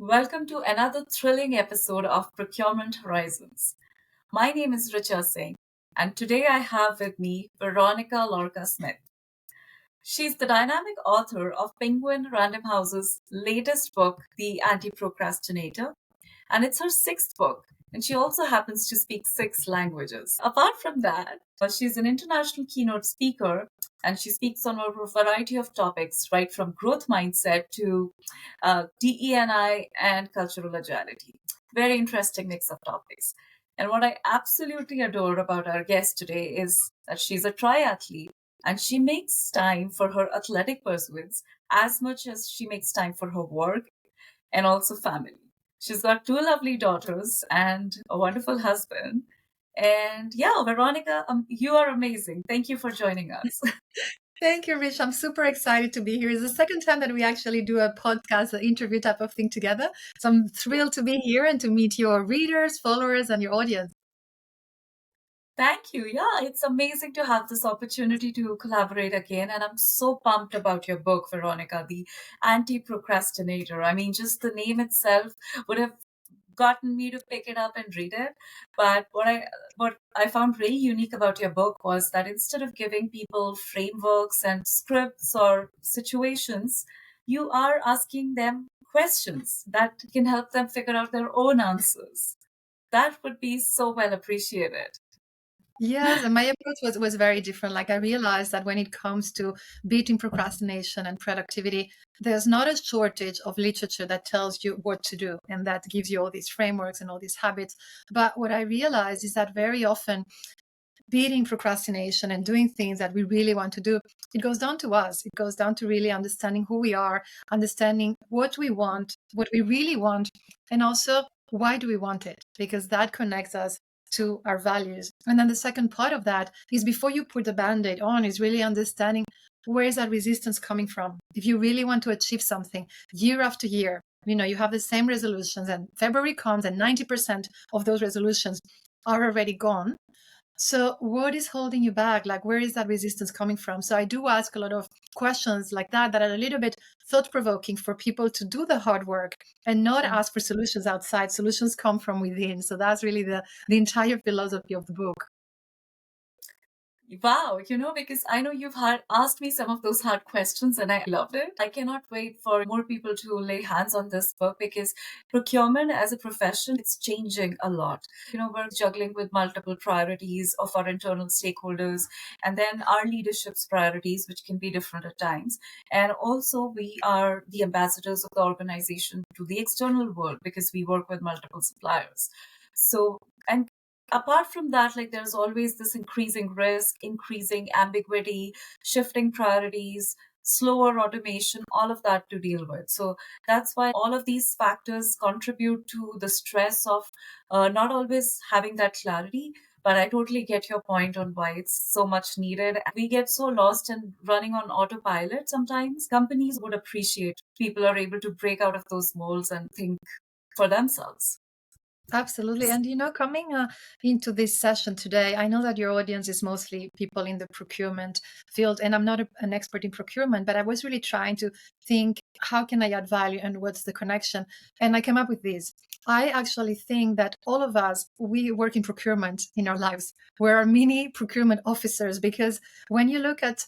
Welcome to another thrilling episode of Procurement Horizons. My name is Richa Singh, and today I have with me Veronica Llorca Smith. She's the dynamic author of Penguin Random House's latest book, The Anti-Procrastinator, and it's her sixth book. And she also happens to speak six languages. Apart from that, she's an international keynote speaker and she speaks on a variety of topics, right from growth mindset to DEI and cultural agility. Very interesting mix of topics. And what I absolutely adore about our guest today is that she's a triathlete and she makes time for her athletic pursuits as much as she makes time for her work and also family. She's got two lovely daughters and a wonderful husband. And yeah, Veronica, you are amazing. Thank you for joining us. Thank you, Rich. I'm super excited to be here. It's the second time that we actually do a podcast, an interview type of thing together. So I'm thrilled to be here and to meet your readers, followers, and your audience. Thank you. Yeah, it's amazing to have this opportunity to collaborate again. And I'm so pumped about your book, Veronica, The Anti-Procrastinator. I mean, just the name itself would have gotten me to pick it up and read it. But what I found really unique about your book was that instead of giving people frameworks and scripts or situations, you are asking them questions that can help them figure out their own answers. That would be so well appreciated. Yes, and my approach was very different. Like I realized that when it comes to beating procrastination and productivity, there's not a shortage of literature that tells you what to do and that gives you all these frameworks and all these habits. But what I realized is that very often beating procrastination and doing things that we really want to do, it goes down to us. It goes down to really understanding who we are, understanding what we want, what we really want, and also why do we want it? Because that connects us to our values. And then the second part of that is before you put the band-aid on, is really understanding where is that resistance coming from? If you really want to achieve something year after year, you have the same resolutions and February comes and 90% of those resolutions are already gone. So, what is holding you back? Like, where is that resistance coming from? So, I do ask a lot of questions like that are a little bit thought provoking for people to do the hard work and not ask for solutions outside. Solutions come from within. So, that's really the entire philosophy of the book. Wow, because I know you've had asked me some of those hard questions and I loved it. I cannot wait for more people to lay hands on this book because procurement as a profession, it's changing a lot. We're juggling with multiple priorities of our internal stakeholders and then our leadership's priorities, which can be different at times. And also we are the ambassadors of the organization to the external world because we work with multiple suppliers. So, and apart from that, like there's always this increasing risk, increasing ambiguity, shifting priorities, slower automation, all of that to deal with. So that's why all of these factors contribute to the stress of not always having that clarity. But I totally get your point on why it's so much needed. We get so lost in running on autopilot sometimes. Companies would appreciate people are able to break out of those molds and think for themselves. Absolutely. And coming into this session today, I know that your audience is mostly people in the procurement field, and I'm not an expert in procurement, but I was really trying to think how can I add value and what's the connection? And I came up with this. I actually think that all of us, we work in procurement in our lives. We're mini procurement officers because when you look at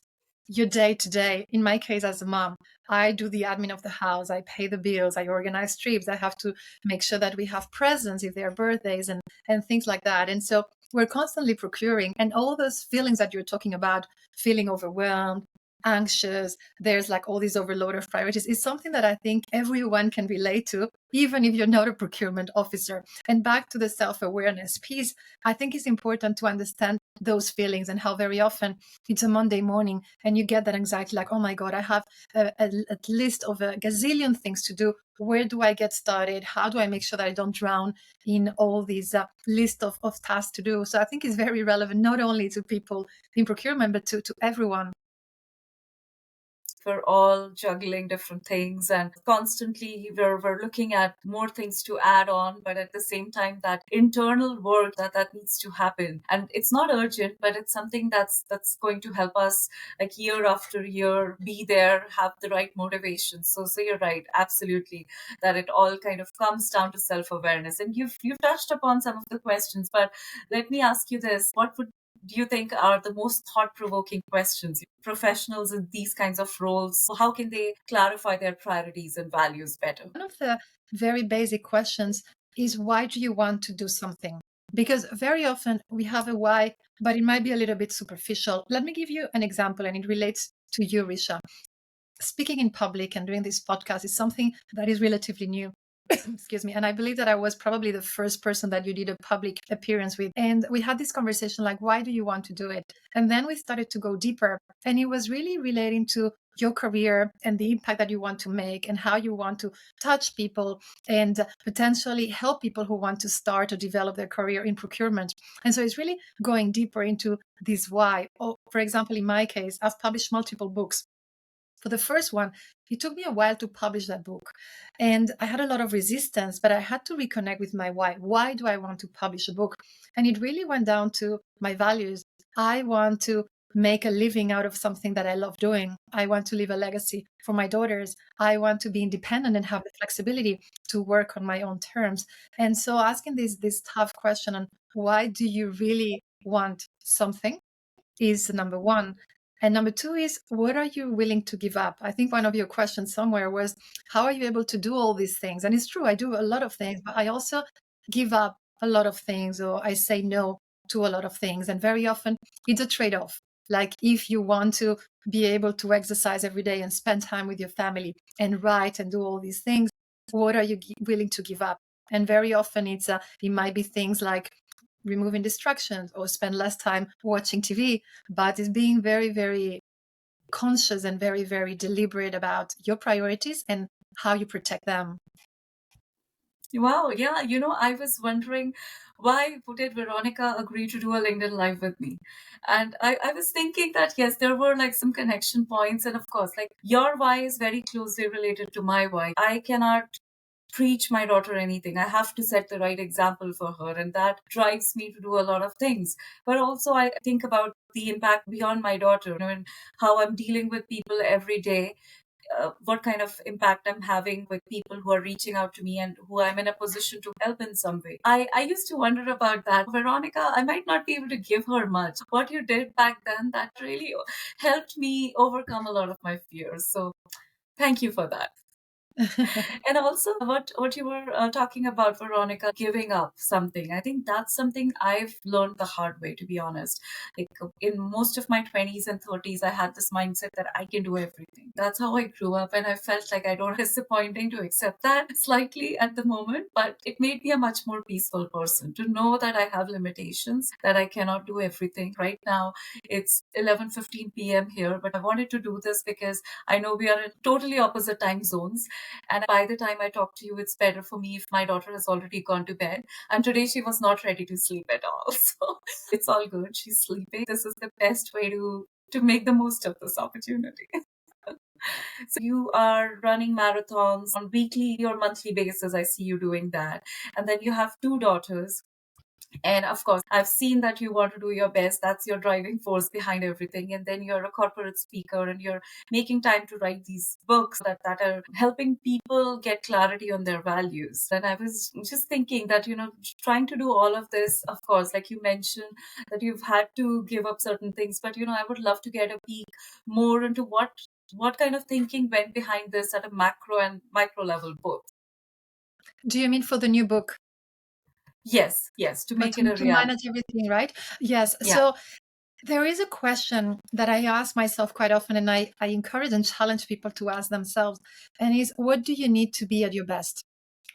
your day to day, in my case as a mom, I do the admin of the house, I pay the bills, I organize trips, I have to make sure that we have presents if there are birthdays and things like that. And so we're constantly procuring, and all those feelings that you're talking about, feeling overwhelmed, anxious, there's like all these overload of priorities, is something that I think everyone can relate to, even if you're not a procurement officer. And back to the self-awareness piece, I think it's important to understand those feelings and how very often it's a Monday morning and you get that anxiety like, oh my God, I have a list of a gazillion things to do. Where do I get started? How do I make sure that I don't drown in all these list of tasks to do? So I think it's very relevant, not only to people in procurement, but to everyone. we're all juggling different things, and constantly we're looking at more things to add on, but at the same time that internal work that needs to happen. And it's not urgent, but it's something that's going to help us like year after year be there, have the right motivation. So you're right, absolutely, that it all kind of comes down to self-awareness. And you've touched upon some of the questions, but let me ask you this. What would do you think are the most thought-provoking questions? Professionals in these kinds of roles, how can they clarify their priorities and values better? One of the very basic questions is, why do you want to do something? Because very often we have a why, but it might be a little bit superficial. Let me give you an example, and it relates to you, Risha. Speaking in public and doing this podcast is something that is relatively new. Excuse me. And I believe that I was probably the first person that you did a public appearance with. And we had this conversation like, why do you want to do it? And then we started to go deeper. And it was really relating to your career and the impact that you want to make and how you want to touch people and potentially help people who want to start or develop their career in procurement. And so it's really going deeper into this why. Or, for example, in my case, I've published multiple books. For the first one, it took me a while to publish that book. And I had a lot of resistance, but I had to reconnect with my why. Why do I want to publish a book? And it really went down to my values. I want to make a living out of something that I love doing. I want to leave a legacy for my daughters. I want to be independent and have the flexibility to work on my own terms. And so asking this tough question on why do you really want something is number one. And number two is, what are you willing to give up? I think one of your questions somewhere was, how are you able to do all these things? And it's true, I do a lot of things, but I also give up a lot of things, or I say no to a lot of things. And very often it's a trade off. Like if you want to be able to exercise every day and spend time with your family and write and do all these things, what are you willing to give up? And very often it might be things like removing distractions or spend less time watching TV, but it's being very, very conscious and very, very deliberate about your priorities and how you protect them. Wow, yeah, I was wondering why did Veronica agree to do a LinkedIn Live with me? And I was thinking that yes, there were like some connection points. And of course, like your why is very closely related to my why. I cannot preach my daughter anything. I have to set the right example for her. And that drives me to do a lot of things. But also, I think about the impact beyond my daughter, and how I'm dealing with people every day, what kind of impact I'm having with people who are reaching out to me and who I'm in a position to help in some way. I used to wonder about that. Veronica, I might not be able to give her much. What you did back then, that really helped me overcome a lot of my fears. So thank you for that. And also, what you were talking about, Veronica, giving up something. I think that's something I've learned the hard way, to be honest. Like in most of my 20s and 30s, I had this mindset that I can do everything. That's how I grew up, and I felt like I don't disappointing to accept that slightly at the moment, but it made me a much more peaceful person to know that I have limitations, that I cannot do everything. Right now, it's 11:15 p.m. here, but I wanted to do this because I know we are in totally opposite time zones, and by the time I talk to you, it's better for me if my daughter has already gone to bed. And today she was not ready to sleep at all. So it's all good. She's sleeping. This is the best way to make the most of this opportunity. So you are running marathons on weekly or monthly basis. I see you doing that. And then you have two daughters. And of course, I've seen that you want to do your best. That's your driving force behind everything. And then you're a corporate speaker and you're making time to write these books that are helping people get clarity on their values. And I was just thinking that, trying to do all of this, of course, like you mentioned, that you've had to give up certain things. But, I would love to get a peek more into what kind of thinking went behind this at a macro and micro level both. Do you mean for the new book? Yes, to Or make it a to reality. manage everything, right? Yes. Yeah. So there is a question that I ask myself quite often, and I encourage and challenge people to ask themselves, and is, what do you need to be at your best?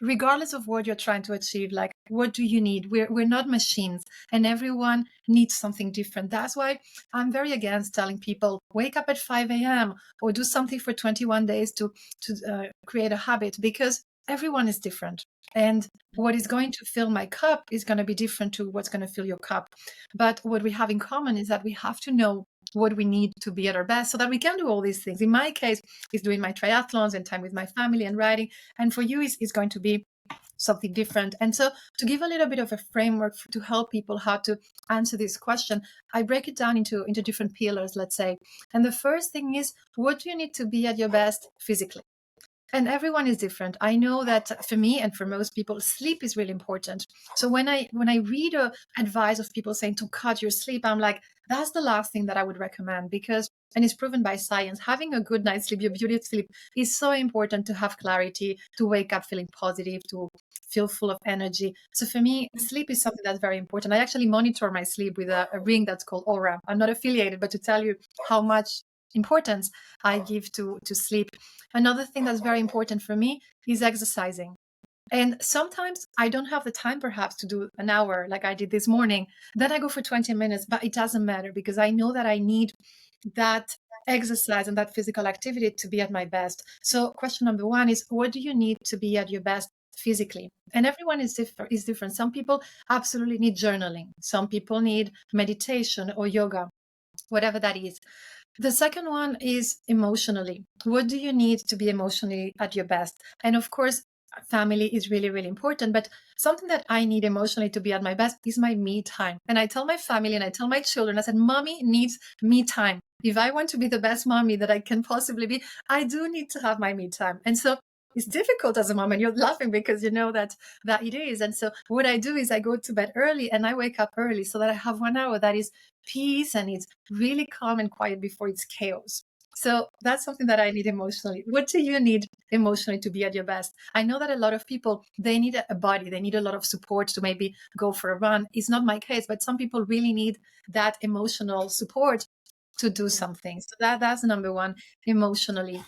Regardless of what you're trying to achieve, like, what do you need? We're not machines, and everyone needs something different. That's why I'm very against telling people, wake up at 5 a.m. or do something for 21 days to create a habit, because everyone is different. And what is going to fill my cup is going to be different to what's going to fill your cup. But what we have in common is that we have to know what we need to be at our best so that we can do all these things. In my case, it's doing my triathlons and time with my family and writing. And for you, it's going to be something different. And so to give a little bit of a framework to help people how to answer this question, I break it down into different pillars, let's say. And the first thing is, what do you need to be at your best physically? And everyone is different. I know that for me and for most people, sleep is really important. So when I read advice of people saying to cut your sleep, I'm like, that's the last thing that I would recommend, because, and it's proven by science, having a good night's sleep, your beauty sleep, is so important to have clarity, to wake up feeling positive, to feel full of energy. So for me, sleep is something that's very important. I actually monitor my sleep with a ring that's called Aura. I'm not affiliated, but to tell you how much importance I give to sleep. Another thing that's very important for me is exercising. And sometimes I don't have the time perhaps to do an hour like I did this morning. Then I go for 20 minutes, but it doesn't matter because I know that I need that exercise and that physical activity to be at my best. So question number one is, what do you need to be at your best physically? And everyone is different. Some people absolutely need journaling. Some people need meditation or yoga, whatever that is. The second one is emotionally. What do you need to be emotionally at your best? And of course, family is really, really important. But something that I need emotionally to be at my best is my me time. And I tell my family and I tell my children, I said, Mommy needs me time. If I want to be the best mommy that I can possibly be, I do need to have my me time. And so it's difficult as a mom, and you're laughing because you know that it is. And so what I do is I go to bed early and I wake up early so that I have 1 hour that is peace and it's really calm and quiet before it's chaos. So that's something that I need emotionally. What do you need emotionally to be at your best? I know that a lot of people, they need a body, they need a lot of support to maybe go for a run. It's not my case, but some people really need that emotional support to do something. So that's number one, emotionally.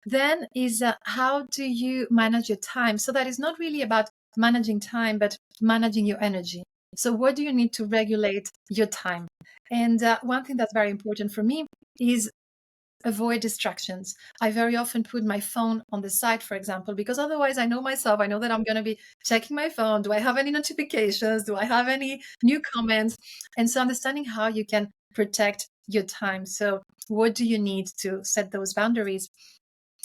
Then is how do you manage your time? So that is not really about managing time, but managing your energy. So what do you need to regulate your time? And one thing that's very important for me is avoid distractions. I very often put my phone on the side, for example, because otherwise I know myself. I know that I'm going to be checking my phone. Do I have any notifications? Do I have any new comments? And so understanding how you can protect your time. So what do you need to set those boundaries?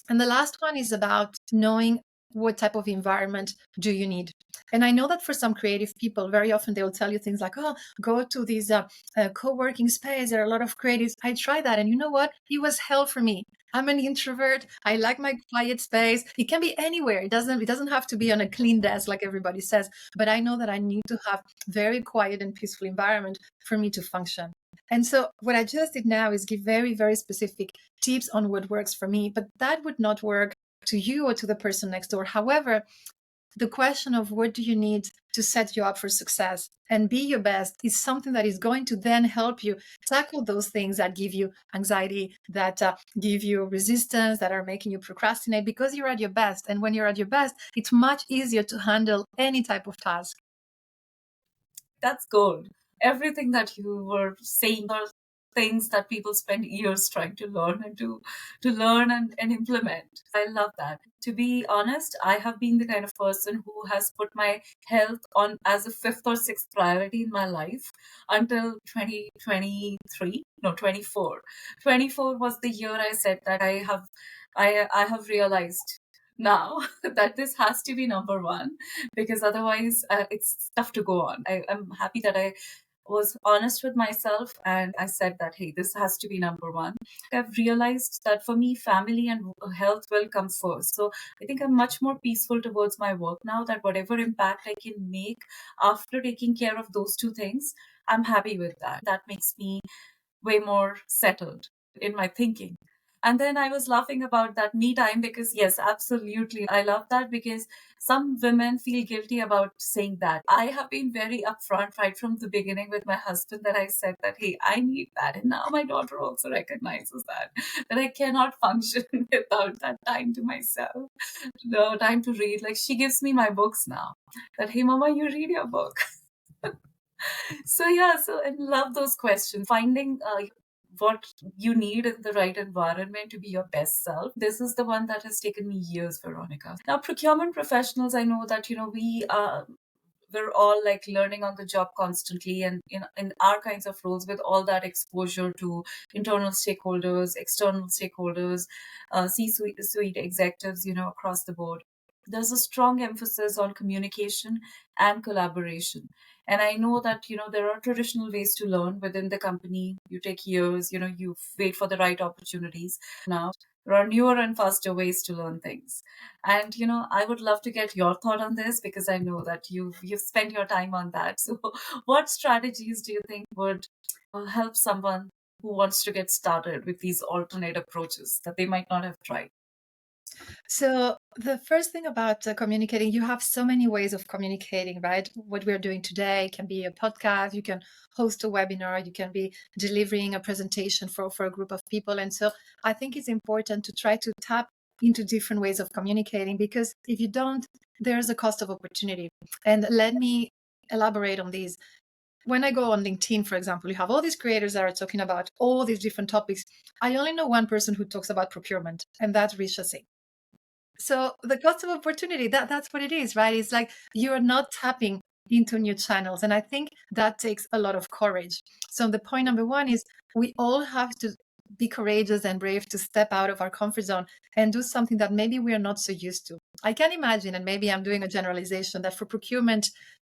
And the last one is about knowing what type of environment do you need. And I know that for some creative people, very often they will tell you things like, oh, go to these co-working space. There are a lot of creatives. I tried that. And you know what? It was hell for me. I'm an introvert. I like my quiet space. It can be anywhere. It doesn't have to be on a clean desk like everybody says. But I know that I need to have very quiet and peaceful environment for me to function. And so what I just did now is give very, very specific tips on what works for me, but that would not work to you or to the person next door. However, the question of what do you need to set you up for success and be your best is something that is going to then help you tackle those things that give you anxiety, that give you resistance, that are making you procrastinate, because you're at your best. And when you're at your best, it's much easier to handle any type of task. That's gold. Everything that you were saying are things that people spend years trying to learn and to learn and implement. I love that. To be honest, I have been the kind of person who has put my health on as a fifth or sixth priority in my life until 2023. No, 24. 24 was the year I said that I have realized now that this has to be number one, because otherwise it's tough to go on. I'm happy that I was honest with myself and I said that, hey, this has to be number one. I've realized that for me, family and health will come first. So I think I'm much more peaceful towards my work now, that whatever impact I can make after taking care of those two things, I'm happy with that. That makes me way more settled in my thinking. And then I was laughing about that me time because, yes, absolutely. I love that because some women feel guilty about saying that. I have been very upfront right from the beginning with my husband that I said that, hey, I need that. And now my daughter also recognizes that I cannot function without that time to myself, no time to read. Like she gives me my books now that, hey, mama, you read your book. So yeah, so I love those questions. Finding what you need in the right environment to be your best self. This is the one that has taken me years, Veronica. Now, procurement professionals, I know that we we're all like learning on the job constantly, and in our kinds of roles, with all that exposure to internal stakeholders, external stakeholders, C-suite executives, across the board. There's a strong emphasis on communication and collaboration. And I know that, there are traditional ways to learn within the company. You take years, you wait for the right opportunities. Now, there are newer and faster ways to learn things. And, I would love to get your thought on this, because I know that you've spent your time on that. So, what strategies do you think would help someone who wants to get started with these alternate approaches that they might not have tried? So the first thing about communicating, you have so many ways of communicating, right? What we're doing today can be a podcast, you can host a webinar, you can be delivering a presentation for a group of people. And so I think it's important to try to tap into different ways of communicating, because if you don't, there's a cost of opportunity. And let me elaborate on these. When I go on LinkedIn, for example, you have all these creators that are talking about all these different topics. I only know one person who talks about procurement, and that's Risha Singh. So the cost of opportunity, that's what it is, right? It's like you're not tapping into new channels. And I think that takes a lot of courage. So the point number one is we all have to be courageous and brave to step out of our comfort zone and do something that maybe we are not so used to. I can imagine, and maybe I'm doing a generalization, that for procurement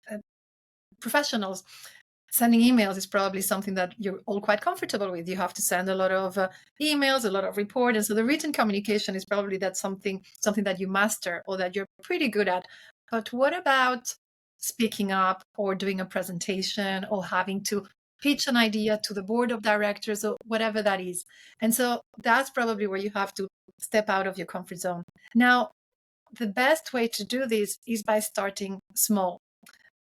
uh, professionals, sending emails is probably something that you're all quite comfortable with. You have to send a lot of emails, a lot of report, and so the written communication is probably that something that you master or that you're pretty good at. But what about speaking up or doing a presentation or having to pitch an idea to the board of directors or whatever that is? And so that's probably where you have to step out of your comfort zone. Now, the best way to do this is by starting small.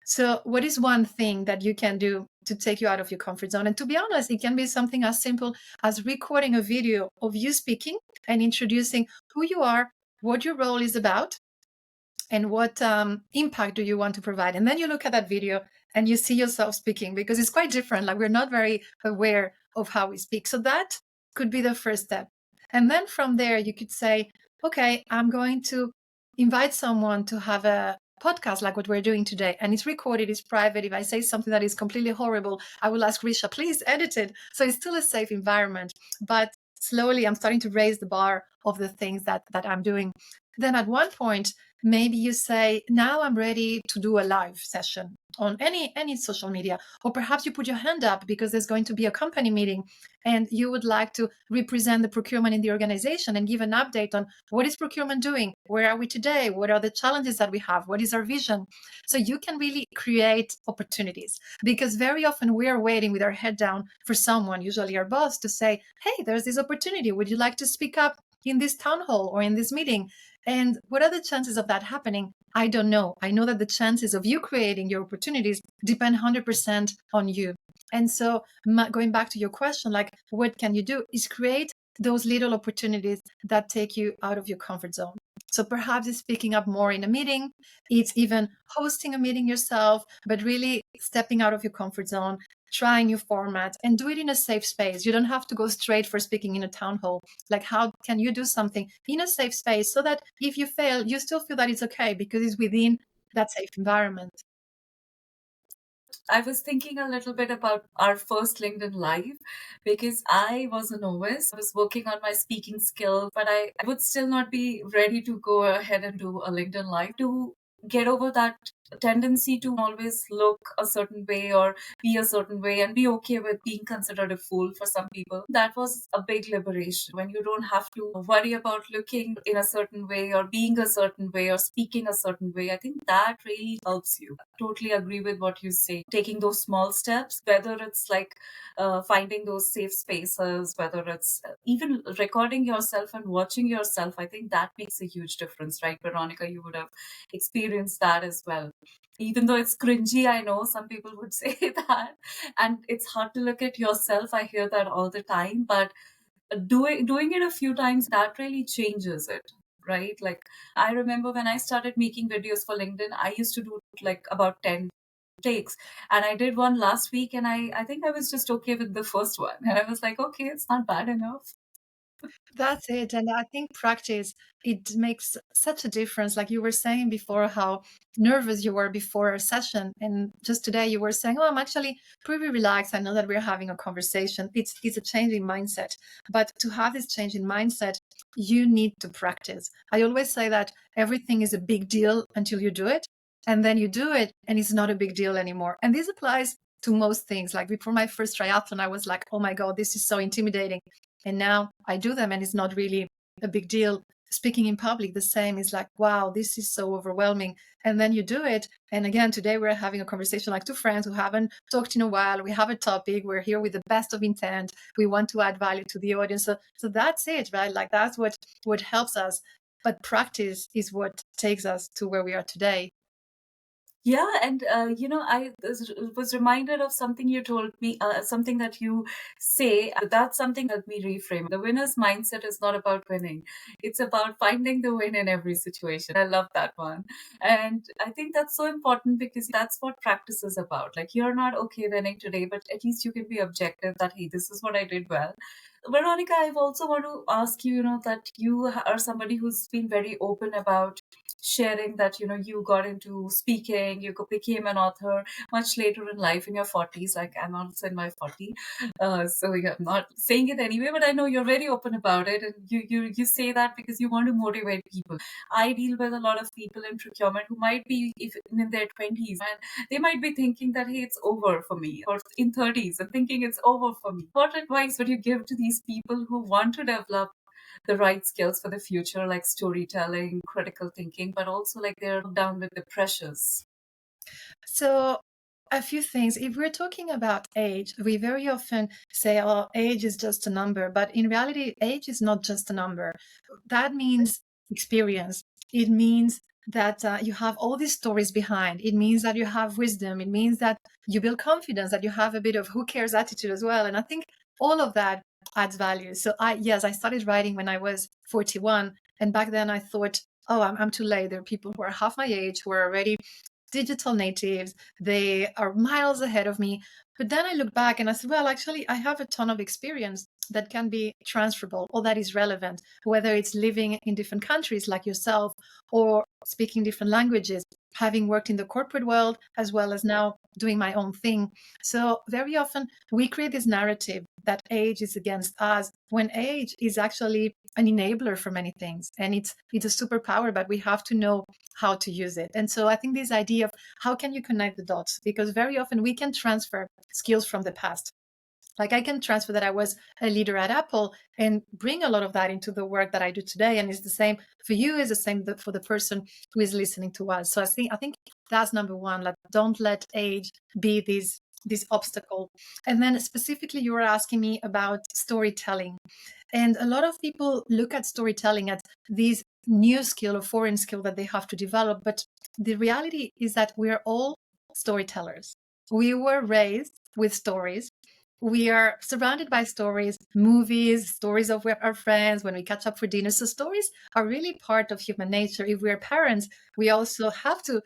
So, what is one thing that you can do to take you out of your comfort zone? And to be honest, it can be something as simple as recording a video of you speaking and introducing who you are, what your role is about, and what impact do you want to provide. And then you look at that video and you see yourself speaking, because it's quite different. Like, we're not very aware of how we speak. So, that could be the first step. And then from there, you could say, okay, I'm going to invite someone to have a podcast like what we're doing today. And it's recorded, it's private. If I say something that is completely horrible, I will ask Risha, please edit it. So it's still a safe environment. But slowly, I'm starting to raise the bar of the things that I'm doing. Then at one point, maybe you say, now I'm ready to do a live session on any social media. Or perhaps you put your hand up because there's going to be a company meeting and you would like to represent the procurement in the organization and give an update on what is procurement doing, where are we today, what are the challenges that we have, what is our vision. So you can really create opportunities, because very often we are waiting with our head down for someone, usually our boss, to say, hey, there's this opportunity, would you like to speak up in this town hall or in this meeting? And what are the chances of that happening? I don't know. I know that the chances of you creating your opportunities depend 100% on you. And so, going back to your question, like, what can you do, is create those little opportunities that take you out of your comfort zone. So perhaps it's speaking up more in a meeting, it's even hosting a meeting yourself, but really stepping out of your comfort zone, try new formats, and do it in a safe space. You don't have to go straight for speaking in a town hall. Like, how can you do something in a safe space so that if you fail, you still feel that it's okay because it's within that safe environment? I was thinking a little bit about our first LinkedIn Live, because I was a novice. I was working on my speaking skill, but I would still not be ready to go ahead and do a LinkedIn Live. To get over that tendency to always look a certain way or be a certain way and be okay with being considered a fool for some people, that was a big liberation, when you don't have to worry about looking in a certain way or being a certain way or speaking a certain way. I think that really helps you. Totally agree with what you say. Taking those small steps, whether it's like finding those safe spaces, whether it's even recording yourself and watching yourself, I think that makes a huge difference, right? Veronica, you would have experienced that as well. Even though it's cringy, I know some people would say that, and it's hard to look at yourself. I hear that all the time, but doing it a few times, that really changes it, right? Like, I remember when I started making videos for LinkedIn, I used to do like about 10 takes, and I did one last week, and I think I was just okay with the first one, and I was like, okay, it's not bad enough. That's it. And I think practice, it makes such a difference. Like you were saying before, how nervous you were before a session. And just today you were saying, oh, I'm actually pretty relaxed. I know that we're having a conversation. It's a change in mindset. But to have this change in mindset, you need to practice. I always say that everything is a big deal until you do it. And then you do it and it's not a big deal anymore. And this applies to most things. Like before my first triathlon, I was like, oh my God, this is so intimidating. And now I do them and it's not really a big deal. Speaking in public, the same is like, wow, this is so overwhelming. And then you do it. And again, today we're having a conversation like two friends who haven't talked in a while. We have a topic. We're here with the best of intent. We want to add value to the audience. So that's it, right? Like that's what helps us. But practice is what takes us to where we are today. Yeah, and I was reminded of something you told me, something that you say. That's something that me reframe. The winner's mindset is not about winning; it's about finding the win in every situation. I love that one, and I think that's so important because that's what practice is about. Like you're not okay winning today, but at least you can be objective. That hey, this is what I did well. Veronica, I also want to ask you, that you are somebody who's been very open about sharing that, you got into speaking, became an author much later in life in your 40s, like I'm also in my 40s. So yeah, I'm not saying it anyway, but I know you're very open about it. And you say that because you want to motivate people. I deal with a lot of people in procurement who might be if in their 20s and they might be thinking that, hey, it's over for me, or in 30s and thinking it's over for me. What advice would you give to these people who want to develop the right skills for the future, like storytelling, critical thinking, but also like they're down with the pressures? So, a few things. If we're talking about age, we very often say, oh, age is just a number. But in reality, age is not just a number. That means experience. It means that you have all these stories behind. It means that you have wisdom. It means that you build confidence, that you have a bit of who cares attitude as well. And I think all of that adds value. So, yes, I started writing when I was 41. And back then I thought, oh, I'm too late. There are people who are half my age who are already digital natives. They are miles ahead of me. But then I look back and I said, well, actually, I have a ton of experience that can be transferable or that is relevant, whether it's living in different countries like yourself or speaking different languages, having worked in the corporate world as well as now doing my own thing. So very often we create this narrative that age is against us when age is actually an enabler for many things, and it's a superpower, but we have to know how to use it. And so I think this idea of how can you connect the dots, because very often we can transfer skills from the past. Like I can transfer that I was a leader at Apple and bring a lot of that into the work that I do today. And it's the same for you, is the same for the person who is listening to us. So I think that's number one. Like don't let age be this obstacle. And then specifically you were asking me about storytelling. And a lot of people look at storytelling at these new skill or foreign skill that they have to develop. But the reality is that we're all storytellers. We were raised with stories. We are surrounded by stories, movies, stories of our friends when we catch up for dinner. So stories are really part of human nature. If we're parents, we also have to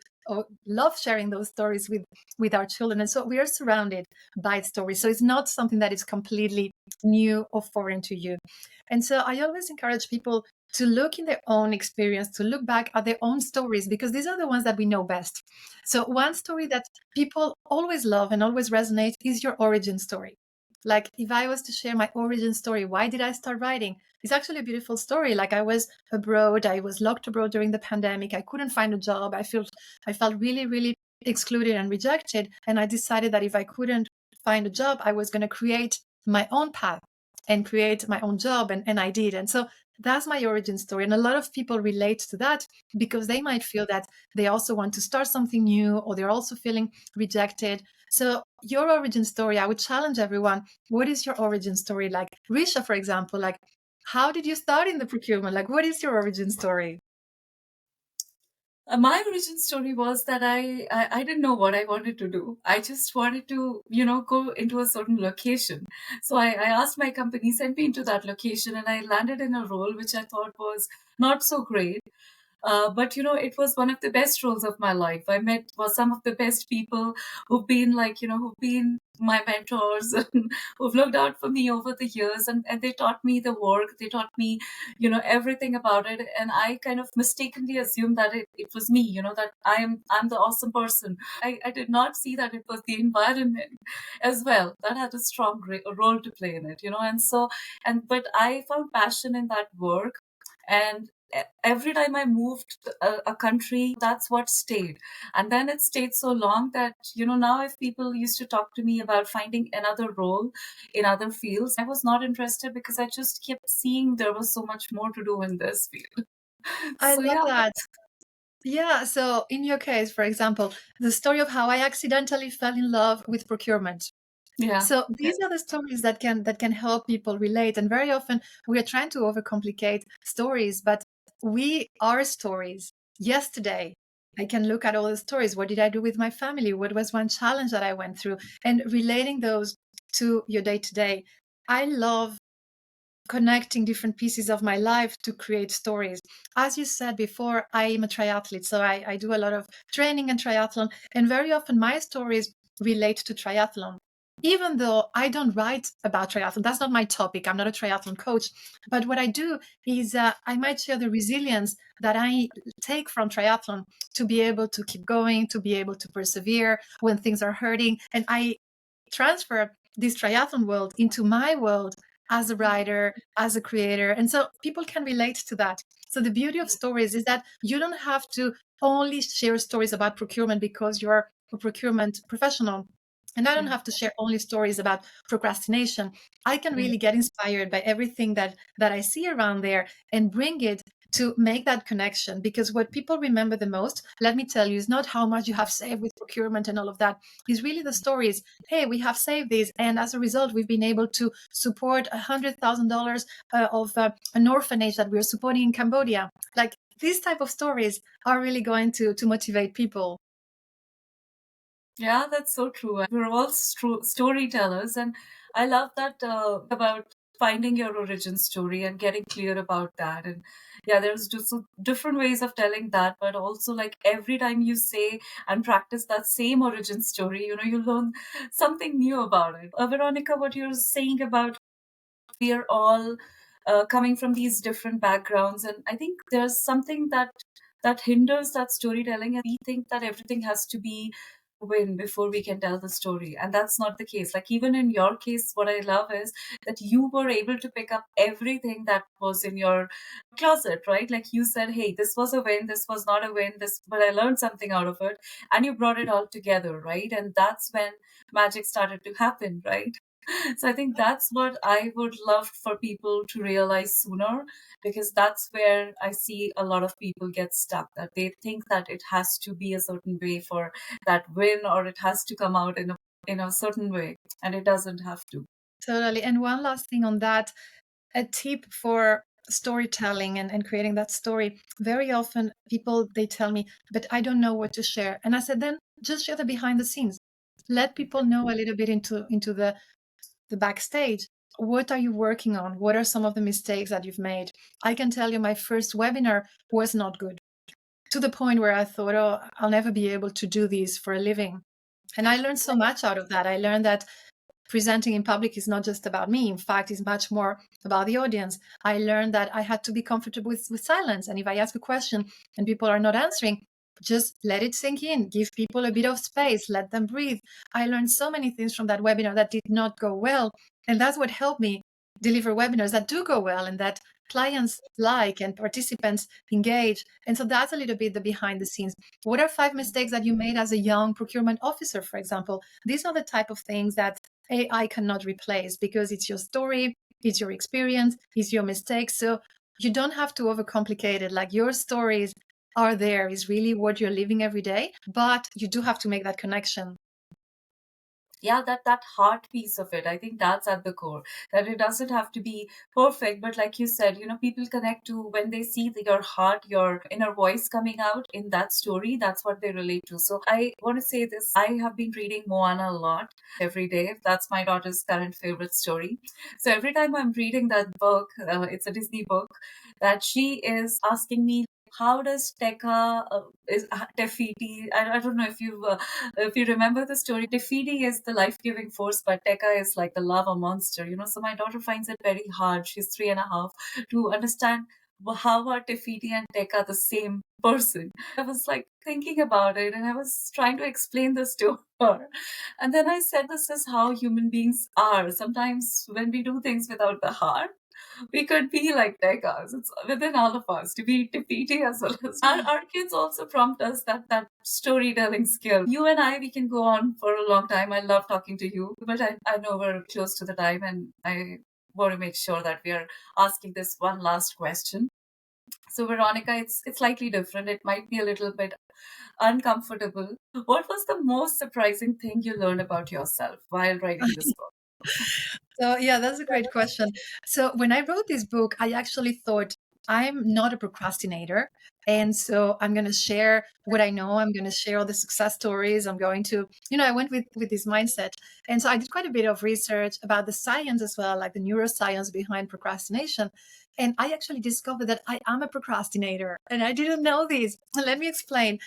love sharing those stories with our children. And so we are surrounded by stories. So it's not something that is completely new or foreign to you. And so I always encourage people to look in their own experience, to look back at their own stories, because these are the ones that we know best. So one story that people always love and always resonate is your origin story. Like if I was to share my origin story, why did I start writing? It's actually a beautiful story. Like I was abroad, I was locked abroad during the pandemic. I couldn't find a job. I felt really, really excluded and rejected. And I decided that if I couldn't find a job, I was going to create my own path and create my own job. And I did. And so that's my origin story. And a lot of people relate to that because they might feel that they also want to start something new, or they're also feeling rejected. So your origin story, I would challenge everyone. What is your origin story? Like Risha, for example, like how did you start in the procurement? Like what is your origin story? My origin story was that I didn't know what I wanted to do. I just wanted to, go into a certain location. So I asked my company, send me into that location, and I landed in a role which I thought was not so great. But it was one of the best roles of my life. I met was some of the best people who've been who've been my mentors and who've looked out for me over the years, and they taught me the work. They taught me, everything about it. And I kind of mistakenly assumed that it was me, that I'm the awesome person. I did not see that it was the environment as well that had a strong role to play in it, and so but I found passion in that work. And every time I moved a country, that's what stayed. And then it stayed so long that, now if people used to talk to me about finding another role in other fields, I was not interested because I just kept seeing there was so much more to do in this field. I So love yeah, that. Yeah, so in your case, for example, the story of how I accidentally fell in love with procurement. yeah, So yeah, these are the stories that can help people relate. And very often we are trying to overcomplicate stories, but we are stories. Yesterday, I can look at all the stories. What did I do with my family? What was one challenge that I went through? And relating those to your day to day. I love connecting different pieces of my life to create stories. As you said before, I am a triathlete, so I do a lot of training and triathlon, and very often my stories relate to triathlon. Even though I don't write about triathlon, that's not my topic. I'm not a triathlon coach. But what I do is I might share the resilience that I take from triathlon to be able to keep going, to be able to persevere when things are hurting. And I transfer this triathlon world into my world as a writer, as a creator. And so people can relate to that. So the beauty of stories is that you don't have to only share stories about procurement because you're a procurement professional. And I don't yeah, have to share only stories about procrastination. I can yeah, really get inspired by everything that I see around there and bring it to make that connection. Because what people remember the most, let me tell you, is not how much you have saved with procurement and all of that. Is really the stories. Hey, we have saved this, and as a result, we've been able to support $100,000 of an orphanage that we're supporting in Cambodia. Like these type of stories are really going to motivate people. yeah, that's so true. We're all storytellers, and I love that about finding your origin story and getting clear about that. And yeah, there's just different ways of telling that, but also like every time you say and practice that same origin story, you learn something new about it. Veronica, what you're saying about we are all coming from these different backgrounds, and I think there's something that hinders that storytelling, and we think that everything has to be win before we can tell the story, and that's not the case. Like even in your case, what I love is that you were able to pick up everything that was in your closet, right? Like you said, hey, this was a win, this was not a win, this, but I learned something out of it, and you brought it all together, right? And that's when magic started to happen, right? So I think that's what I would love for people to realize sooner, because that's where I see a lot of people get stuck, that they think that it has to be a certain way for that win, or it has to come out in a certain way, and it doesn't have to. Totally. And one last thing on that, a tip for storytelling and creating that story. Very often people they tell me, but I don't know what to share. And I said, then just share the behind the scenes. Let people know a little bit into the backstage. What are you working on? What are some of the mistakes that you've made? I can tell you my first webinar was not good, to the point where I thought, oh, I'll never be able to do this for a living. And I learned so much out of that. I learned that presenting in public is not just about me. In fact, it's much more about the audience. I learned that I had to be comfortable with silence. And if I ask a question and people are not answering, just let it sink in, give people a bit of space, let them breathe. I learned so many things from that webinar that did not go well. And that's what helped me deliver webinars that do go well and that clients like and participants engage. And so that's a little bit the behind the scenes. What are 5 mistakes that you made as a young procurement officer, for example? These are the type of things that AI cannot replace because it's your story, it's your experience, it's your mistakes. So you don't have to overcomplicate it. Like your stories are there, is really what you're living every day, but you do have to make that connection. Yeah, that heart piece of it, I think that's at the core, that it doesn't have to be perfect, but like you said, people connect to when they see your heart, your inner voice coming out in that story. That's what they relate to. So I want to say this, I have been reading Moana a lot every day. That's my daughter's current favorite story. So every time I'm reading that book, it's a Disney book, that she is asking me, how does Tekka is Tefiti? I don't know if you remember the story. Tefiti is the life-giving force, but Tekka is like the lava monster. So my daughter finds it very hard. She's 3.5 to understand how are Tefiti and Tekka the same person. I was like thinking about it, and I was trying to explain this to her. And then I said, this is how human beings are. Sometimes when we do things without the heart, we could be like Tegas. It's within all of us to be defeating as well as our kids also prompt us that storytelling skill. You and I, we can go on for a long time. I love talking to you, but I know we're close to the time, and I want to make sure that we are asking this one last question. So Veronica, it's slightly different. It might be a little bit uncomfortable. What was the most surprising thing you learned about yourself while writing this book? So, yeah, that's a great question. So, when I wrote this book, I actually thought I'm not a procrastinator. And so I'm going to share what I know. I'm going to share all the success stories. I'm going to, I went with this mindset. And so I did quite a bit of research about the science as well, like the neuroscience behind procrastination. And I actually discovered that I am a procrastinator. And I didn't know this. Let me explain.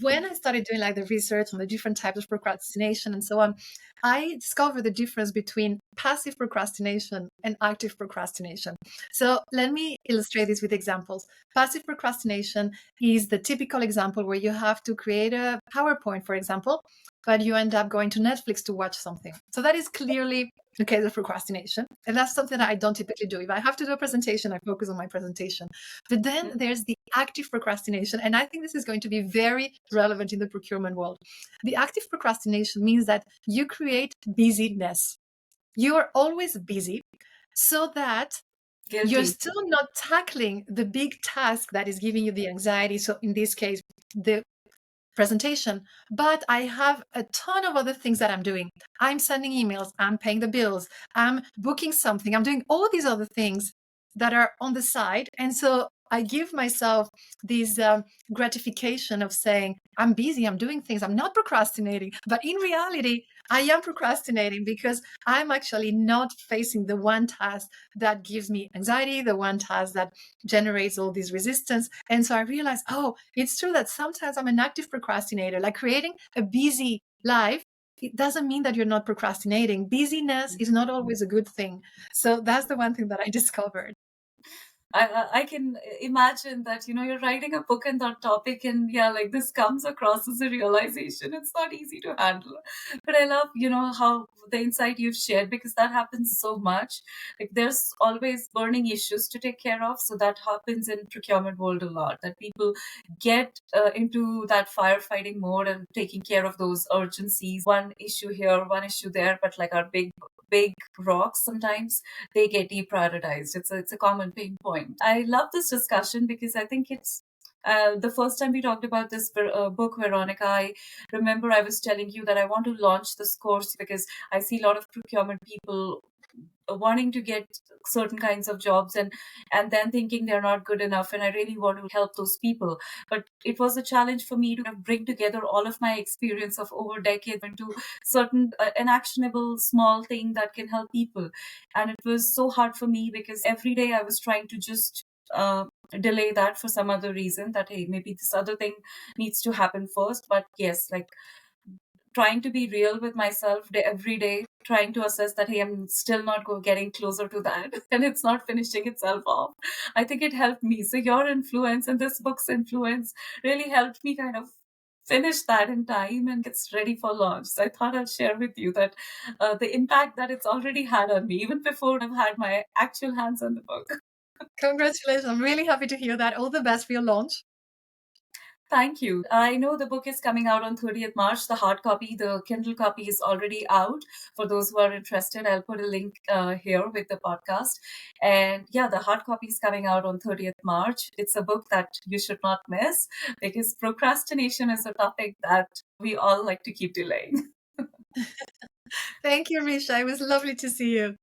When I started doing like the research on the different types of procrastination and so on, I discovered the difference between passive procrastination and active procrastination. So let me illustrate this with examples. Passive procrastination is the typical example where you have to create a PowerPoint, for example, but you end up going to Netflix to watch something. So that is clearly a case of procrastination. And that's something that I don't typically do. If I have to do a presentation, I focus on my presentation. But then there's the active procrastination. And I think this is going to be very relevant in the procurement world. The active procrastination means that you create busyness. You are always busy so that you're Guilty. still not tackling the big task that is giving you the anxiety. So in this case, the presentation, but I have a ton of other things that I'm doing. I'm sending emails, I'm paying the bills, I'm booking something, I'm doing all these other things that are on the side. And so I give myself this gratification of saying, I'm busy, I'm doing things, I'm not procrastinating. But in reality, I am procrastinating because I'm actually not facing the one task that gives me anxiety, the one task that generates all this resistance. And so I realized, oh, it's true that sometimes I'm an active procrastinator, like creating a busy life. It doesn't mean that you're not procrastinating. Busyness is not always a good thing. So that's the one thing that I discovered. I can imagine that you're writing a book on that topic, and yeah, like this comes across as a realization. It's not easy to handle, but I love how the insight you've shared, because that happens so much. Like there's always burning issues to take care of, so that happens in procurement world a lot. That people get into that firefighting mode and taking care of those urgencies. One issue here, one issue there, but like our big rocks sometimes they get deprioritized. It's a common pain point. I love this discussion because I think it's the first time we talked about this book, Veronica, I remember I was telling you that I want to launch this course because I see a lot of procurement people wanting to get certain kinds of jobs, and then thinking they're not good enough, and I really want to help those people. But it was a challenge for me to bring together all of my experience of over decades into certain an actionable small thing that can help people. And it was so hard for me because every day I was trying to just delay that for some other reason, that hey, maybe this other thing needs to happen first. But yes, like trying to be real with myself every day, trying to assess that, hey, I'm still not getting closer to that and it's not finishing itself off. I think it helped me. So your influence and this book's influence really helped me kind of finish that in time and gets ready for launch. So I thought I'll share with you that the impact that it's already had on me, even before I've had my actual hands on the book. Congratulations. I'm really happy to hear that. All the best for your launch. Thank you. I know the book is coming out on 30th March. The hard copy, the Kindle copy is already out. For those who are interested, I'll put a link here with the podcast. And yeah, the hard copy is coming out on 30th March. It's a book that you should not miss because procrastination is a topic that we all like to keep delaying. Thank you, Risha. It was lovely to see you.